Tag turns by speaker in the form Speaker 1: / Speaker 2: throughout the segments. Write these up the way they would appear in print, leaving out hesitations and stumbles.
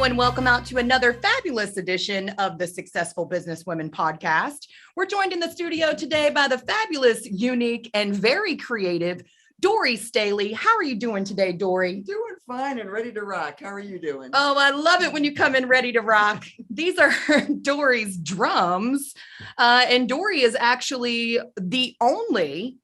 Speaker 1: and welcome out to another fabulous edition of the Successful Businesswomen podcast. We're joined in the studio today by the fabulous, unique, and very creative Dory Staley. How are you doing today, Dory?
Speaker 2: Doing fine and ready to rock. How are you doing?
Speaker 1: Oh, I love it when you come in ready to rock. These are Dory's drums. And Dory is actually the only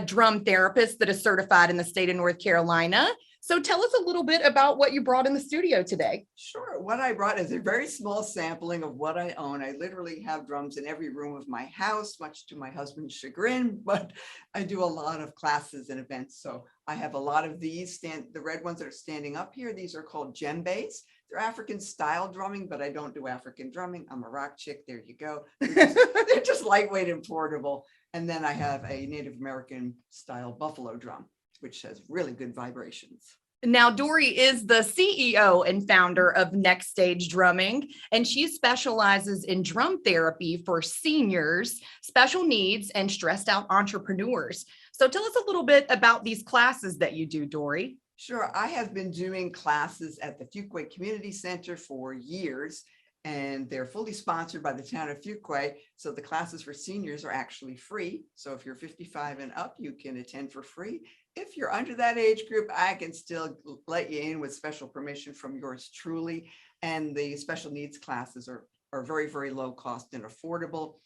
Speaker 1: drum therapist that is certified in the state of North Carolina. So tell us a little bit about what you brought in the studio today.
Speaker 2: Sure. What I brought is a very small sampling of what I own. I literally have drums in every room of my house, much to my husband's chagrin, but I do a lot of classes and events. So I have a lot of these, the red ones that are standing up here. These are called djembes. They're African style drumming, but I don't do African drumming. I'm a rock chick. There you go. They're just lightweight and portable. And then I have a Native American style buffalo drum, which has really good vibrations.
Speaker 1: Now, Dory is the CEO and founder of Next Stage Drumming, and she specializes in drum therapy for seniors, special needs, and stressed out entrepreneurs. So tell us a little bit about these classes that you do, Dory.
Speaker 2: Sure. I have been doing classes at the Fuquay Community Center for years, and they're fully sponsored by the town of Fuquay. So the classes for seniors are actually free. So if you're 55 and up, you can attend for free. If you're under that age group, I can still let you in with special permission from yours truly. And the special needs classes are very, very low cost and affordable.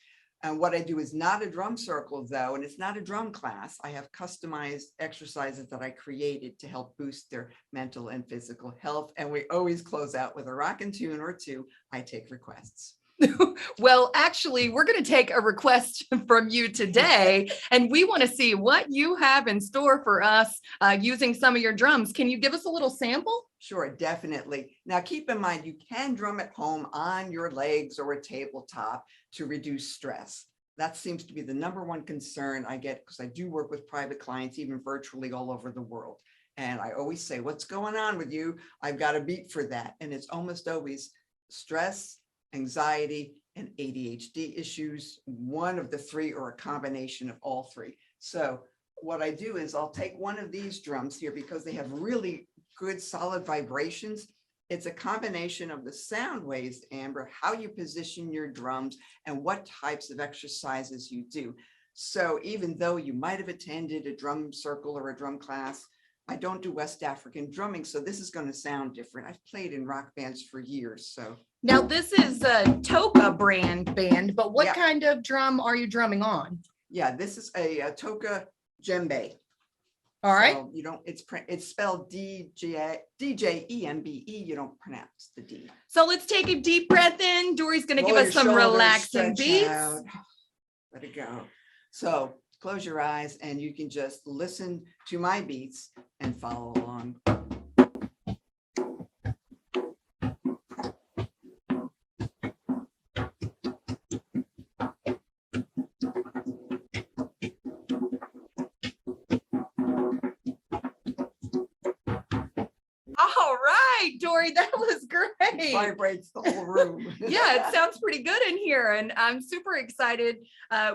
Speaker 2: And what I do is not a drum circle, though, and it's not a drum class. I have customized exercises that I created to help boost their mental and physical health. And we always close out with a rockin' tune or two. I take requests.
Speaker 1: Well, actually, we're going to take a request from you today, and we want to see what you have in store for us using some of your drums. Can you give us a little sample?
Speaker 2: Sure, definitely. Now, keep in mind, you can drum at home on your legs or a tabletop to reduce stress. That seems to be the number one concern I get because I do work with private clients, even virtually all over the world. And I always say, what's going on with you? I've got a beat for that. And it's almost always stress, anxiety, and ADHD issues, one of the three or a combination of all three. So what I do is I'll take one of these drums here because they have really good solid vibrations. It's a combination of the sound waves, Amber, how you position your drums and what types of exercises you do. So even though you might have attended a drum circle or a drum class, I don't do West African drumming, so this is going to sound different. I've played in rock bands for years. So
Speaker 1: now this is a Toka brand band, but what kind of drum are you drumming on?
Speaker 2: Yeah, this is a Toka djembe.
Speaker 1: All right.
Speaker 2: So you don't, it's spelled D-J-E-M-B-E. You don't pronounce the D.
Speaker 1: So let's take a deep breath in. Dory's going to give us some relaxing beats.
Speaker 2: Out. Let it go. So close your eyes and you can just listen to my beats and follow along.
Speaker 1: All right, Dory, that was great.
Speaker 2: It vibrates the whole room.
Speaker 1: Yeah, it sounds pretty good in here. And I'm super excited.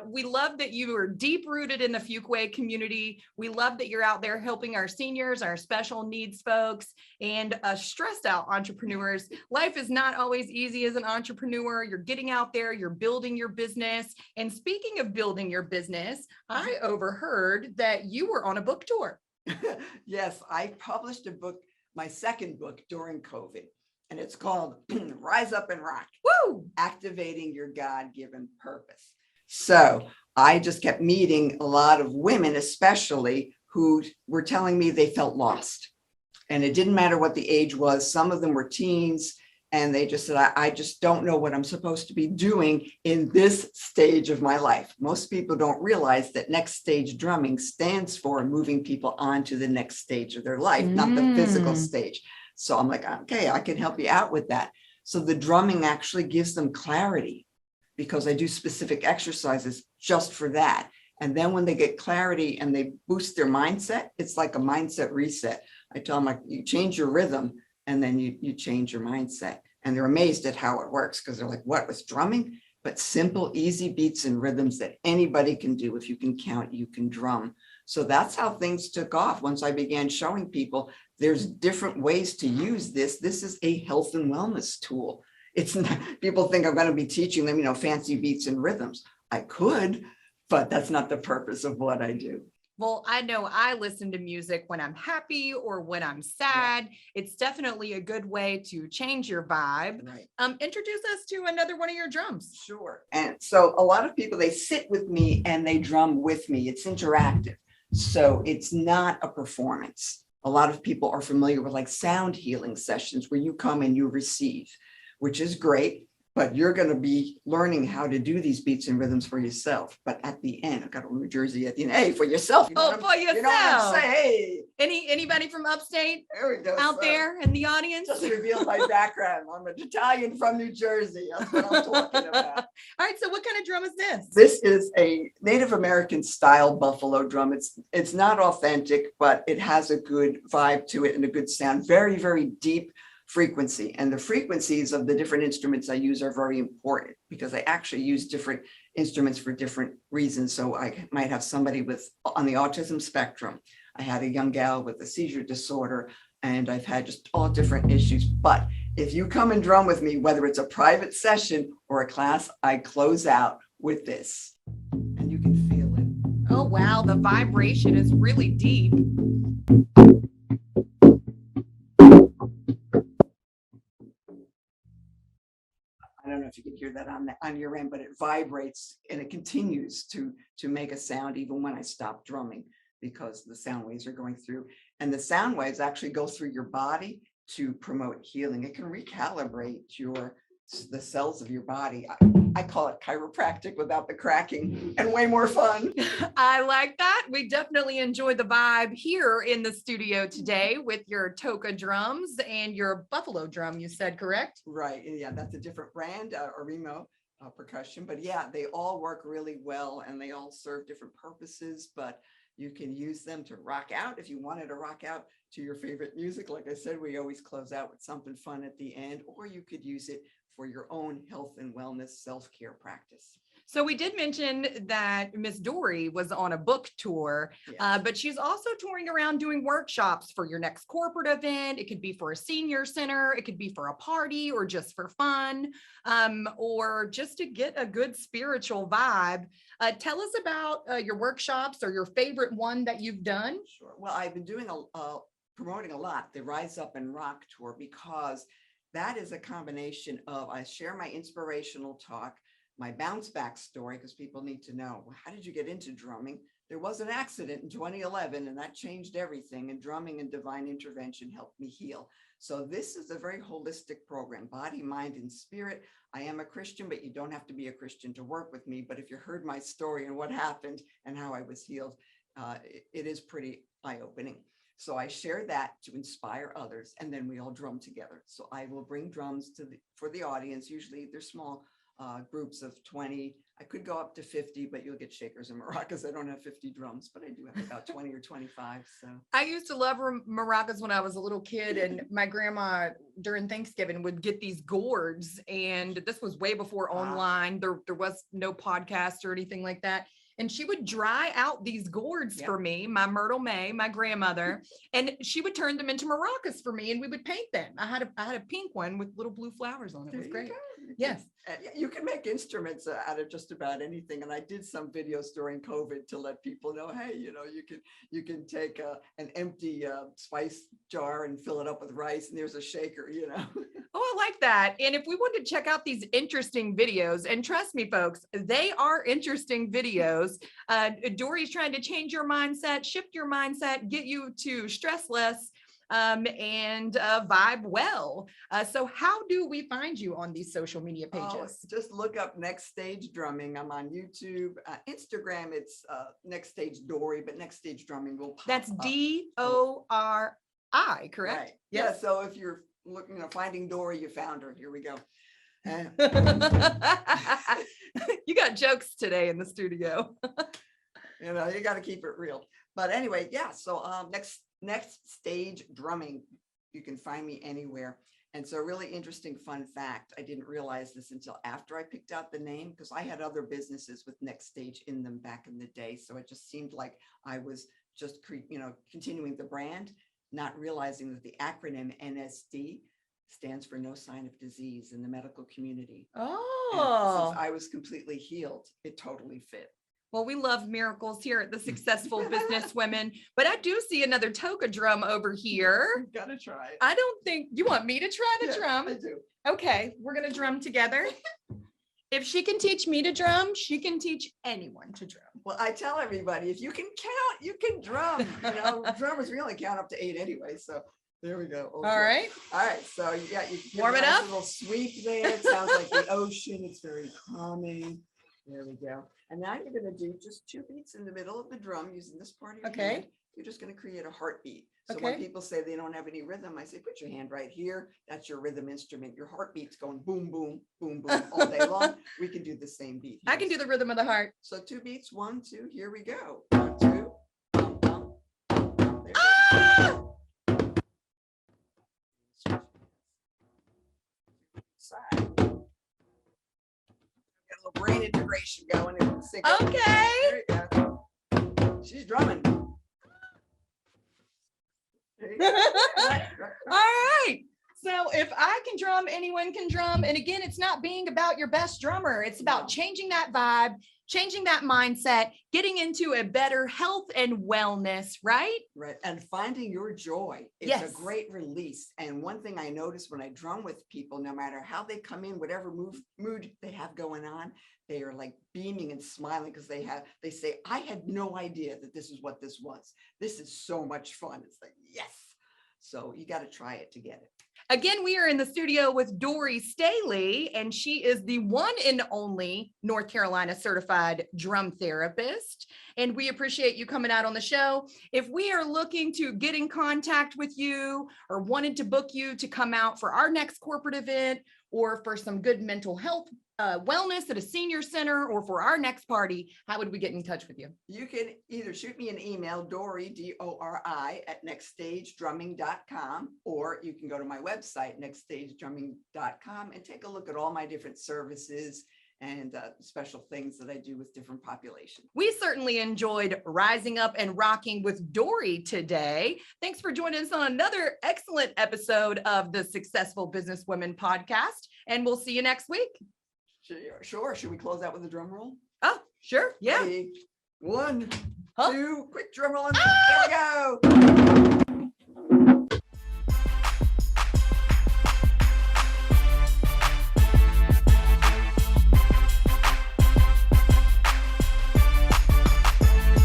Speaker 1: We love that you are deep rooted in the Fuquay community. We love that you're out there helping our seniors, our special needs folks, and stressed out entrepreneurs. Life is not always easy as an entrepreneur. You're getting out there, you're building your business. And speaking of building your business, I overheard that you were on a book tour.
Speaker 2: Yes, I published a book, my second book during COVID, and it's called Rise Up and Rock.
Speaker 1: Woo!
Speaker 2: Activating Your God-Given Purpose. So I just kept meeting a lot of women, especially who were telling me they felt lost. And it didn't matter what the age was. Some of them were teens, and they just said, I just don't know what I'm supposed to be doing in this stage of my life. Most people don't realize that Next Stage Drumming stands for moving people on to the next stage of their life, not the physical stage. So I'm like, okay, I can help you out with that. So the drumming actually gives them clarity because I do specific exercises just for that. And then when they get clarity and they boost their mindset, it's like a mindset reset. I tell them, like, you change your rhythm and then you change your mindset. And they're amazed at how it works because they're like, what was drumming? But simple, easy beats and rhythms that anybody can do. If you can count, you can drum. So that's how things took off once I began showing people there's different ways to use this. This is a health and wellness tool. It's not, people think I'm going to be teaching them, fancy beats and rhythms. I could, but that's not the purpose of what I do.
Speaker 1: Well, I know I listen to music when I'm happy or when I'm sad. Yeah. It's definitely a good way to change your vibe.
Speaker 2: Right.
Speaker 1: Introduce us to another one of your drums.
Speaker 2: Sure. And so a lot of people, they sit with me and they drum with me. It's interactive. So it's not a performance. A lot of people are familiar with like sound healing sessions where you come and you receive, which is great. But you're going to be learning how to do these beats and rhythms for yourself. But at the end, I've got a New Jersey at the end. Hey, for yourself.
Speaker 1: For yourself.
Speaker 2: You know what I'm saying? Hey.
Speaker 1: Anybody from upstate
Speaker 2: There
Speaker 1: out there in the audience?
Speaker 2: Just reveal my background. I'm an Italian from New Jersey. That's what I'm talking about.
Speaker 1: All right. So what kind of drum is this?
Speaker 2: This is a Native American style buffalo drum. It's not authentic, but it has a good vibe to it and a good sound. Very, very deep frequency, and the frequencies of the different instruments I use are very important because I actually use different instruments for different reasons. So I might have somebody on the autism spectrum. I had a young gal with a seizure disorder, and I've had just all different issues. But if you come and drum with me, whether it's a private session or a class, I close out with this, and you can feel it.
Speaker 1: Oh, wow. The vibration is really deep.
Speaker 2: I don't know if you can hear that on your end, but it vibrates and it continues to make a sound even when I stop drumming because the sound waves are going through. And the sound waves actually go through your body to promote healing. It can recalibrate the cells of your body. I call it chiropractic without the cracking and way more fun.
Speaker 1: I like that. We definitely enjoy the vibe here in the studio today with your Toka drums and your buffalo drum, you said, correct?
Speaker 2: Right. Yeah, that's a different brand, Arimo percussion. But yeah, they all work really well and they all serve different purposes, but you can use them to rock out if you wanted to rock out to your favorite music. Like I said, we always close out with something fun at the end, or you could use it for your own health and wellness self-care practice.
Speaker 1: So we did mention that Miss Dory was on a book tour, yes. But she's also touring around doing workshops for your next corporate event. It could be for a senior center, it could be for a party or just for fun, or just to get a good spiritual vibe. Tell us about your workshops or your favorite one that you've done.
Speaker 2: Sure. Well, I've been doing promoting a lot, the Rise Up and Rock tour, because that is a combination of, I share my inspirational talk, my bounce back story, because people need to know, well, how did you get into drumming? There was an accident in 2011 and that changed everything, and drumming and divine intervention helped me heal. So this is a very holistic program, body, mind, and spirit. I am a Christian, but you don't have to be a Christian to work with me. But if you heard my story and what happened and how I was healed, it is pretty eye-opening. So I share that to inspire others, and then we all drum together. So I will bring drums for the audience. Usually they're small groups of 20. I could go up to 50, but you'll get shakers and maracas. I don't have 50 drums, but I do have about 20 or 25. So
Speaker 1: I used to love maracas when I was a little kid, and my grandma during Thanksgiving would get these gourds, and this was way before online. There was no podcast or anything like that. And she would dry out these gourds for me, my Myrtle May, my grandmother, and she would turn them into maracas for me, and we would paint them. I had a pink one with little blue flowers on it. It was great. Yes.
Speaker 2: You can make instruments out of just about anything. And I did some videos during COVID to let people know, hey, you can take an empty spice jar and fill it up with rice, and there's a shaker,
Speaker 1: Oh, I like that. And if we want to check out these interesting videos, and trust me, folks, they are interesting videos. Dory's trying to change your mindset, shift your mindset, get you to stress less, and vibe well. So how do we find you on these social media pages?
Speaker 2: Just look up Next Stage Drumming. I'm on YouTube. Instagram, it's Next Stage Dory, but Next Stage Drumming will pop
Speaker 1: That's
Speaker 2: up.
Speaker 1: DORI, correct?
Speaker 2: Right. Yes. Yeah, so if you're looking, finding Dory, you found her. Here we go.
Speaker 1: You got jokes today in the studio.
Speaker 2: You got to keep it real. But anyway, yeah. So Next Stage Drumming, you can find me anywhere. And so a really interesting fun fact, I didn't realize this until after I picked out the name, because I had other businesses with Next Stage in them back in the day. So it just seemed like I was just continuing the brand. not realizing that the acronym NSD stands for no sign of disease in the medical community. And
Speaker 1: Oh,
Speaker 2: since I was completely healed, it totally fit.
Speaker 1: well, we love miracles here at the Successful Business Women, but I do see another toka drum over here.
Speaker 2: You gotta try it.
Speaker 1: I don't think you want me to try the
Speaker 2: Yeah,
Speaker 1: drum.
Speaker 2: I do.
Speaker 1: Okay, we're gonna drum together. If she can teach me to drum, she can teach anyone to drum.
Speaker 2: Well, I tell everybody, if you can count, you can drum. You know, drummers, we only count up to 8 anyway. So there we go.
Speaker 1: All right.
Speaker 2: All right. So yeah, you give
Speaker 1: Warm
Speaker 2: a
Speaker 1: it
Speaker 2: nice
Speaker 1: up.
Speaker 2: little sweep there. It sounds like the ocean. It's very calming. There we go. And now you're going to do just 2 beats in the middle of the drum using this part of your
Speaker 1: Okay.
Speaker 2: hand. You're just going to create a heartbeat. So when
Speaker 1: Okay.
Speaker 2: people say they don't have any rhythm, I say, put your hand right here. That's your rhythm instrument. Your heartbeat's going boom, boom, boom, boom all day long. We can do the same beat.
Speaker 1: I can do the rhythm of the heart.
Speaker 2: So 2 beats, 1, 2, here we go. 1, 2. Bum, bum. There we go.
Speaker 1: Ah!
Speaker 2: Side. Get a little brain integration going and sync up.
Speaker 1: Okay.
Speaker 2: There you go. She's drumming. There you go. Right, right,
Speaker 1: All
Speaker 2: right.
Speaker 1: right. So if I can drum, anyone can drum. And again, it's not being about your best drummer. It's about changing that vibe, changing that mindset, getting into a better health and wellness, right?
Speaker 2: Right. And finding your joy. It's
Speaker 1: Yes.
Speaker 2: a great release. And one thing I notice when I drum with people, no matter how they come in, whatever mood they have going on, they are like beaming and smiling because they say, I had no idea that this is what this was. This is so much fun. It's like, yes. So you got to try it to get it.
Speaker 1: Again, we are in the studio with Dory Staley, and she is the one and only North Carolina certified drum therapist. And we appreciate you coming out on the show. If we are looking to get in contact with you or wanted to book you to come out for our next corporate event or for some good mental health wellness at a senior center or for our next party, how would we get in touch with you?
Speaker 2: You can either shoot me an email, Dory, DORI, at nextstagedrumming.com, or you can go to my website, nextstagedrumming.com, and take a look at all my different services and special things that I do with different populations.
Speaker 1: We certainly enjoyed rising up and rocking with Dory today. Thanks for joining us on another excellent episode of the Successful Business Women podcast, and we'll see you next week.
Speaker 2: Sure. Should we close out with a drum roll?
Speaker 1: Oh, sure. Yeah.
Speaker 2: Ready? 1,
Speaker 1: Huh?
Speaker 2: 2, quick drum roll. There we go.